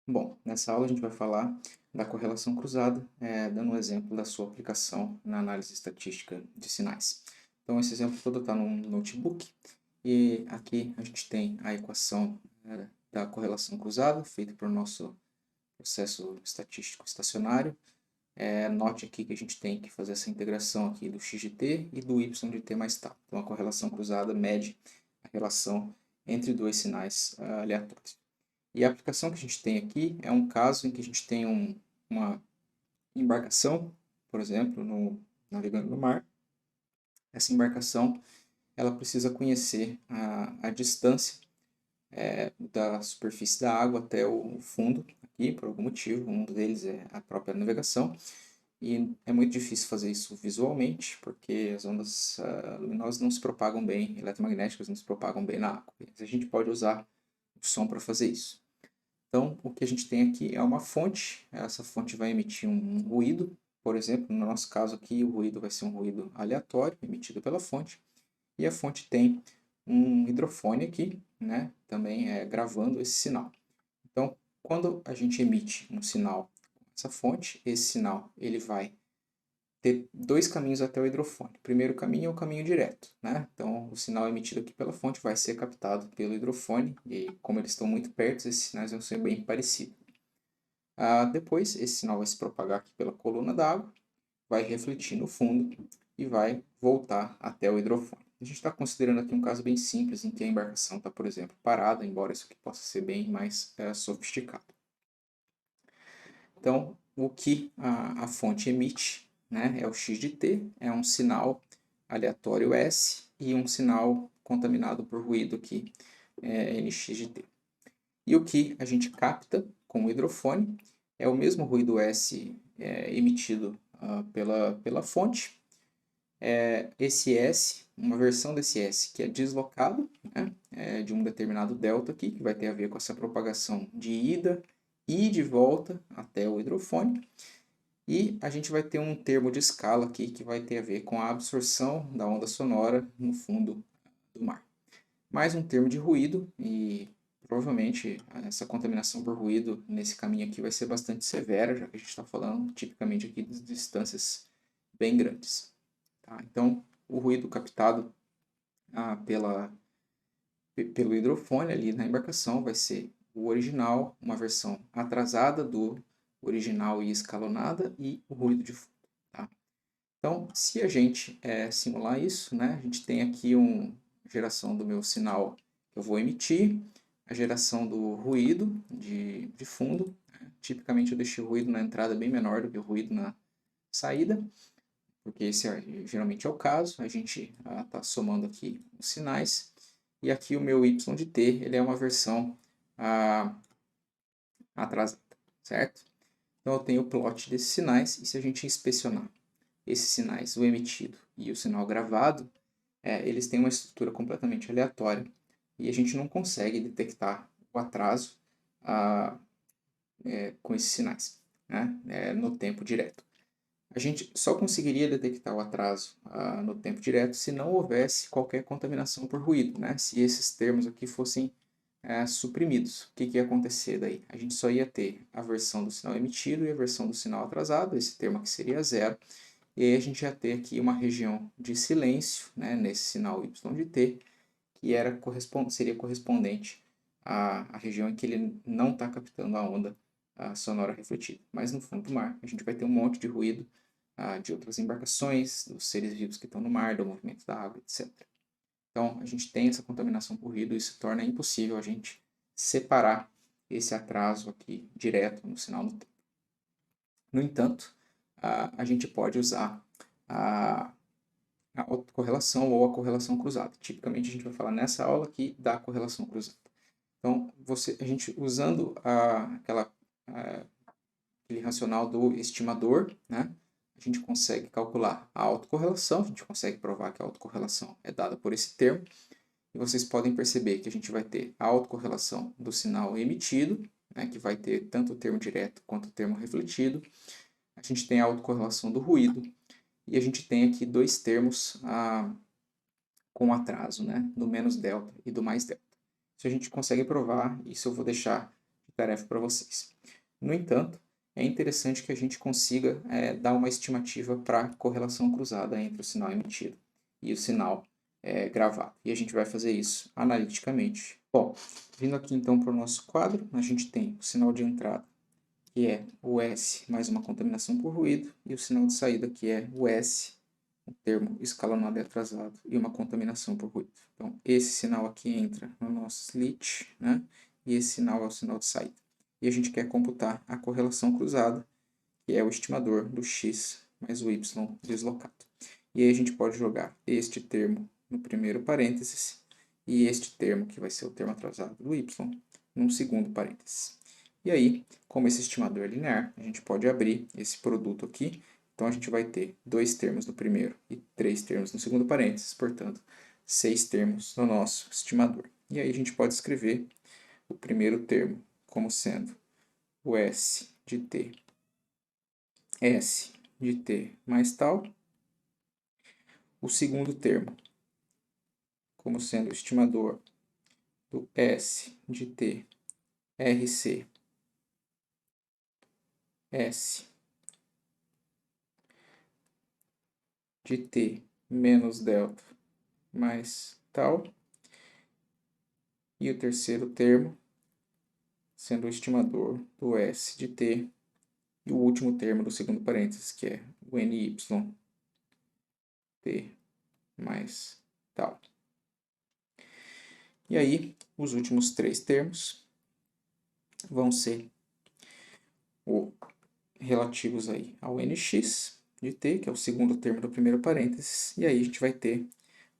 Bom, nessa aula a gente vai falar da correlação cruzada, dando um exemplo da sua aplicação na análise estatística de sinais. Então, esse exemplo todo está no notebook e aqui a gente tem a equação da correlação cruzada, feita por nosso processo estatístico estacionário. Note aqui que a gente tem que fazer essa integração aqui do x de t e do y de t mais tal. Então, a correlação cruzada mede a relação entre dois sinais aleatórios. E a aplicação que a gente tem aqui é um caso em que a gente tem uma embarcação, por exemplo, navegando no mar. Essa embarcação ela precisa conhecer a distância da superfície da água até o fundo, aqui, por algum motivo. Um deles é a própria navegação. E é muito difícil fazer isso visualmente, porque as ondas luminosas não se propagam bem, eletromagnéticas não se propagam bem na água. Mas a gente pode usar o som para fazer isso. Então, o que a gente tem aqui é uma fonte. Essa fonte vai emitir um ruído. Por exemplo, no nosso caso aqui, o ruído vai ser um ruído aleatório, emitido pela fonte. E a fonte tem um hidrofone aqui, né, também gravando esse sinal. Então, quando a gente emite um sinal com essa fonte, esse sinal ele vai ter dois caminhos até o hidrofone. O primeiro caminho é o caminho direto, né? Então, o sinal emitido aqui pela fonte vai ser captado pelo hidrofone e, como eles estão muito perto, esses sinais vão ser bem parecidos. Depois, esse sinal vai se propagar aqui pela coluna d'água, vai refletir no fundo e vai voltar até o hidrofone. A gente está considerando aqui um caso bem simples, em que a embarcação está, por exemplo, parada, embora isso aqui possa ser bem mais sofisticado. Então, o que a fonte emite, né, é o x de t, é um sinal aleatório S e um sinal contaminado por ruído aqui, nx de t. E o que a gente capta com o hidrofone é o mesmo ruído S emitido pela fonte. Esse S, uma versão desse S que é deslocado, né, de um determinado delta aqui, que vai ter a ver com essa propagação de ida e de volta até o hidrofone. E a gente vai ter um termo de escala aqui que vai ter a ver com a absorção da onda sonora no fundo do mar. Mais um termo de ruído e provavelmente essa contaminação por ruído nesse caminho aqui vai ser bastante severa, já que a gente está falando tipicamente aqui de distâncias bem grandes. Tá? Então, o ruído captado pelo hidrofone ali na embarcação vai ser o original, uma versão atrasada do original e escalonada e o ruído de fundo. Tá? Então, se a gente simular isso, né, a gente tem aqui uma geração do meu sinal que eu vou emitir, a geração do ruído de fundo. Né? Tipicamente eu deixei o ruído na entrada bem menor do que o ruído na saída, porque esse geralmente é o caso. A gente está somando aqui os sinais. E aqui o meu y de t ele é uma versão atrasada, certo? Então eu tenho o plot desses sinais, e se a gente inspecionar esses sinais, o emitido e o sinal gravado, eles têm uma estrutura completamente aleatória e a gente não consegue detectar o atraso com esses sinais, né, no tempo direto. A gente só conseguiria detectar o atraso no tempo direto se não houvesse qualquer contaminação por ruído, né? Se esses termos aqui fossem suprimidos. O que ia acontecer daí? A gente só ia ter a versão do sinal emitido e a versão do sinal atrasado, esse termo aqui seria zero, e aí a gente ia ter aqui uma região de silêncio, né, nesse sinal y de t, que seria correspondente à região em que ele não está captando a onda sonora refletida. Mas no fundo do mar, a gente vai ter um monte de ruído de outras embarcações, dos seres vivos que estão no mar, do movimento da água, etc. Então, a gente tem essa contaminação por ruído e isso torna impossível a gente separar esse atraso aqui direto no sinal no tempo. No entanto, a gente pode usar a autocorrelação ou a correlação cruzada. Tipicamente, a gente vai falar nessa aula aqui da correlação cruzada. Então, a gente usando aquele racional do estimador, né, a gente consegue calcular a autocorrelação, a gente consegue provar que a autocorrelação é dada por esse termo, e vocês podem perceber que a gente vai ter a autocorrelação do sinal emitido, né, que vai ter tanto o termo direto quanto o termo refletido. A gente tem a autocorrelação do ruído, e a gente tem aqui dois termos com atraso, né, do menos delta e do mais delta. Isso a gente consegue provar, isso eu vou deixar de tarefa para vocês. No entanto, é interessante que a gente consiga dar uma estimativa para a correlação cruzada entre o sinal emitido e o sinal gravado. E a gente vai fazer isso analiticamente. Bom, vindo aqui então para o nosso quadro, a gente tem o sinal de entrada, que é o S mais uma contaminação por ruído, e o sinal de saída, que é o S, um termo escalonado e atrasado, e uma contaminação por ruído. Então, esse sinal aqui entra no nosso slit, né? E esse sinal é o sinal de saída. E a gente quer computar a correlação cruzada, que é o estimador do x mais o y deslocado. E aí a gente pode jogar este termo no primeiro parênteses e este termo, que vai ser o termo atrasado do y, num segundo parênteses. E aí, como esse estimador é linear, a gente pode abrir esse produto aqui. Então, a gente vai ter 2 termos no primeiro e 3 termos no segundo parênteses, portanto, 6 termos no nosso estimador. E aí a gente pode escrever o primeiro termo como sendo o S de t mais tal. O segundo termo como sendo o estimador do S de t RC S de t menos delta mais tal. E o terceiro termo sendo o estimador do S de t e o último termo do segundo parênteses, que é o NY t mais tal. E aí, os últimos 3 termos vão ser relativos aí ao nx de t, que é o segundo termo do primeiro parênteses, e aí a gente vai ter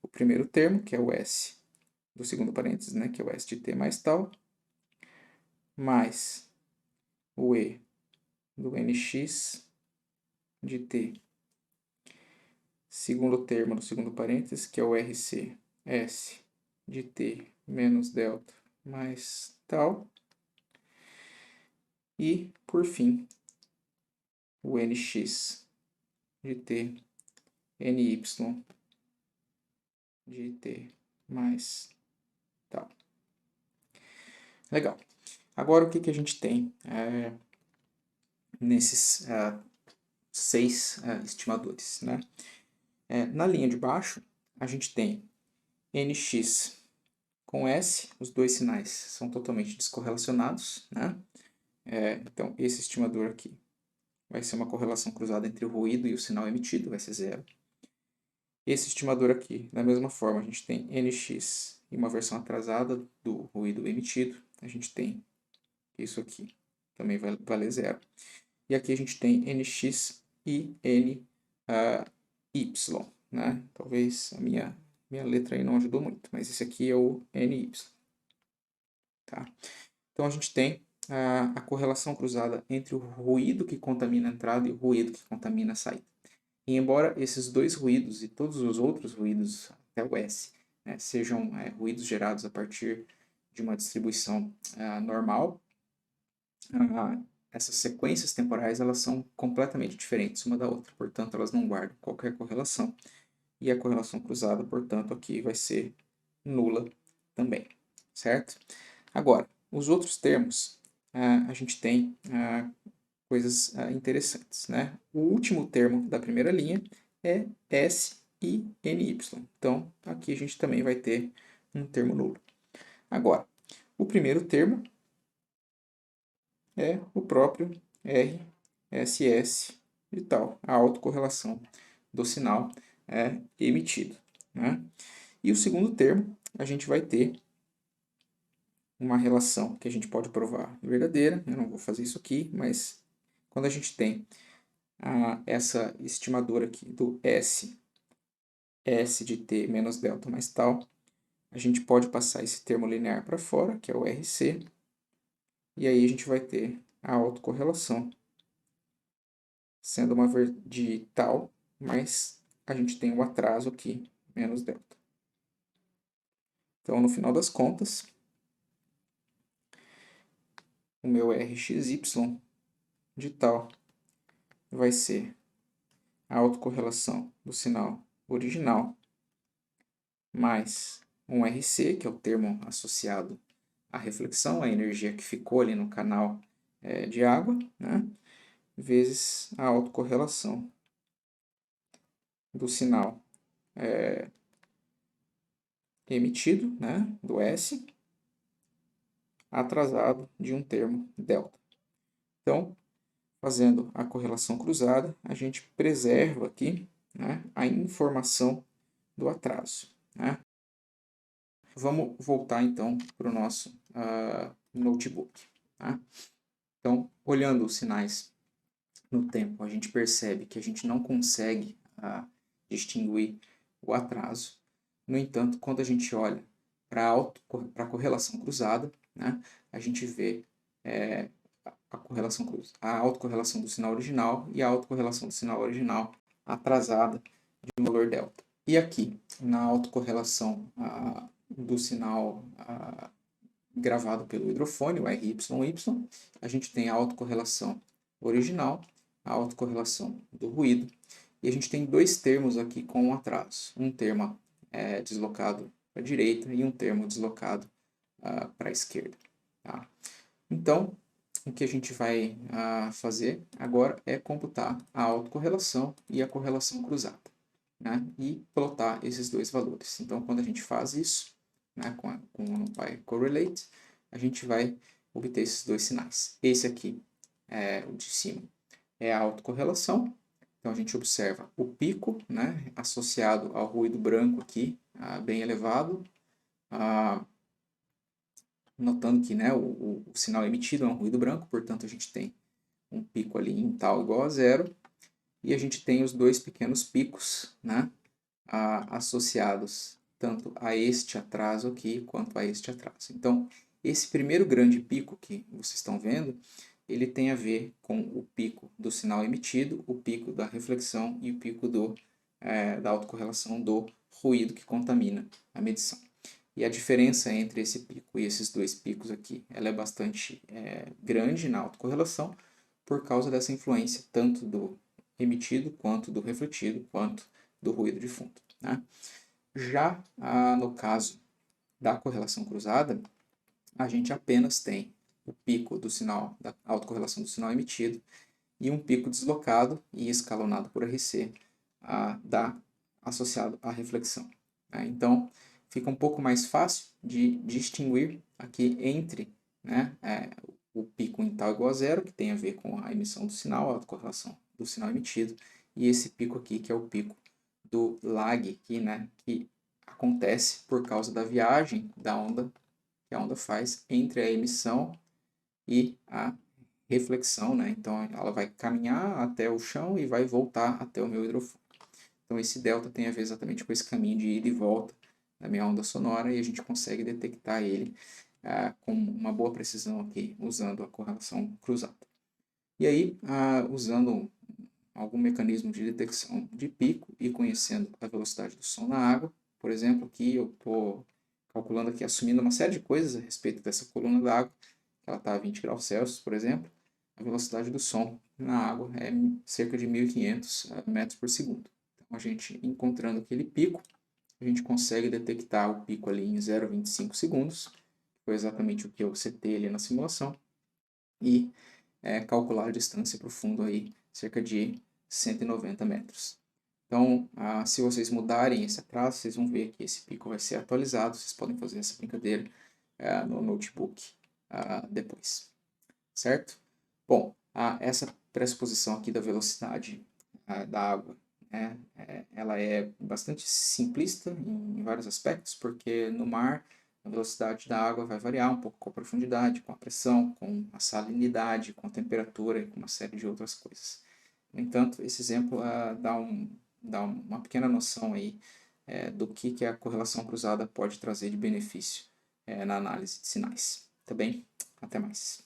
o primeiro termo, que é o s do segundo parênteses, né, que é o s de t mais tal, mais o e do nx de t, segundo termo do segundo parênteses, que é o rc s de t menos delta mais tal, e, por fim, o nx de t, ny de t mais tal. Legal. Agora, o que a gente tem nesses 6 estimadores, né? Na linha de baixo, a gente tem nx com s, os dois sinais são totalmente descorrelacionados, né? Então, esse estimador aqui vai ser uma correlação cruzada entre o ruído e o sinal emitido, vai ser 0. Esse estimador aqui, da mesma forma, a gente tem nx e uma versão atrasada do ruído emitido, a gente tem isso aqui, também vai valer 0. E aqui a gente tem nx e ny, né? Talvez a minha letra aí não ajudou muito, mas esse aqui é o ny. Tá? Então a gente tem a correlação cruzada entre o ruído que contamina a entrada e o ruído que contamina a saída. E embora esses dois ruídos e todos os outros ruídos, até o S, né, sejam ruídos gerados a partir de uma distribuição normal, essas sequências temporais elas são completamente diferentes uma da outra, portanto elas não guardam qualquer correlação. E a correlação cruzada, portanto, aqui vai ser nula também, certo? Agora, os outros termos, a gente tem coisas interessantes, né? O último termo da primeira linha é S e NY. Então, aqui a gente também vai ter um termo nulo. Agora, o primeiro termo é o próprio RSS e tal, a autocorrelação do sinal emitido, né? E o segundo termo, a gente vai ter uma relação que a gente pode provar verdadeira, eu não vou fazer isso aqui, mas quando a gente tem essa estimadora aqui do S de t menos delta mais tal, a gente pode passar esse termo linear para fora, que é o RC, e aí a gente vai ter a autocorrelação sendo uma de tal, mas a gente tem o atraso aqui, menos delta. Então, no final das contas, o meu RXY de tal vai ser a autocorrelação do sinal original mais um RC, que é o termo associado a reflexão, a energia que ficou ali no canal de água, né, vezes a autocorrelação do sinal emitido, né, do S, atrasado de um termo delta. Então, fazendo a correlação cruzada, a gente preserva aqui, né, a informação do atraso, né? Vamos voltar então para o nosso notebook. Tá? Então, olhando os sinais no tempo, a gente percebe que a gente não consegue distinguir o atraso. No entanto, quando a gente olha para a correlação cruzada, né, a gente vê a autocorrelação do sinal original e a autocorrelação do sinal original atrasada de um valor delta. E aqui, na autocorrelação do sinal gravado pelo hidrofone, o RYY, a gente tem a autocorrelação original, a autocorrelação do ruído, e a gente tem dois termos aqui com atraso. Um termo deslocado para a direita e um termo deslocado para a esquerda. Tá? Então, o que a gente vai fazer agora é computar a autocorrelação e a correlação cruzada, né? E plotar esses dois valores. Então, quando a gente faz isso, né, com o NumPy Correlate, a gente vai obter esses dois sinais. Esse aqui, o de cima, é a autocorrelação. Então, a gente observa o pico, né, associado ao ruído branco aqui, bem elevado, notando que, né, o sinal emitido é um ruído branco, portanto a gente tem um pico ali em tal igual a zero, e a gente tem os dois pequenos picos, né, associados tanto a este atraso aqui quanto a este atraso. Então, esse primeiro grande pico que vocês estão vendo, ele tem a ver com o pico do sinal emitido, o pico da reflexão e o pico da autocorrelação do ruído que contamina a medição. E a diferença entre esse pico e esses dois picos aqui, ela é bastante grande na autocorrelação por causa dessa influência tanto do emitido, quanto do refletido, quanto do ruído de fundo. Né? Já no caso da correlação cruzada, a gente apenas tem o pico do sinal, da autocorrelação do sinal emitido, e um pico deslocado e escalonado por RC associado à reflexão. Né? Então, fica um pouco mais fácil de distinguir aqui entre, né, o pico em tal igual a zero, que tem a ver com a emissão do sinal, a autocorrelação do sinal emitido, e esse pico aqui, que é o pico do lag, aqui, né, que acontece por causa da viagem da onda, que a onda faz entre a emissão e a reflexão, né? Então ela vai caminhar até o chão e vai voltar até o meu hidrofone. Então esse delta tem a ver exatamente com esse caminho de ida e volta da minha onda sonora e a gente consegue detectar ele com uma boa precisão aqui, usando a correlação cruzada. E aí, usando algum mecanismo de detecção de pico e conhecendo a velocidade do som na água, por exemplo, aqui eu estou calculando aqui, assumindo uma série de coisas a respeito dessa coluna d'água, ela está a 20 graus Celsius, por exemplo, a velocidade do som na água é cerca de 1.500 metros por segundo. Então, a gente encontrando aquele pico, a gente consegue detectar o pico ali em 0,25 segundos, que foi exatamente o que eu setei ali na simulação, e calcular a distância para o fundo aí, cerca de 190 metros. Então, se vocês mudarem esse atraso, vocês vão ver que esse pico vai ser atualizado, vocês podem fazer essa brincadeira no notebook depois, certo? Bom, essa pressuposição aqui da velocidade da água, né, ela é bastante simplista em vários aspectos, porque no mar a velocidade da água vai variar um pouco com a profundidade, com a pressão, com a salinidade, com a temperatura e com uma série de outras coisas. No entanto, esse exemplo dá uma pequena noção aí do que a correlação cruzada pode trazer de benefício na análise de sinais. Tá bem? Até mais.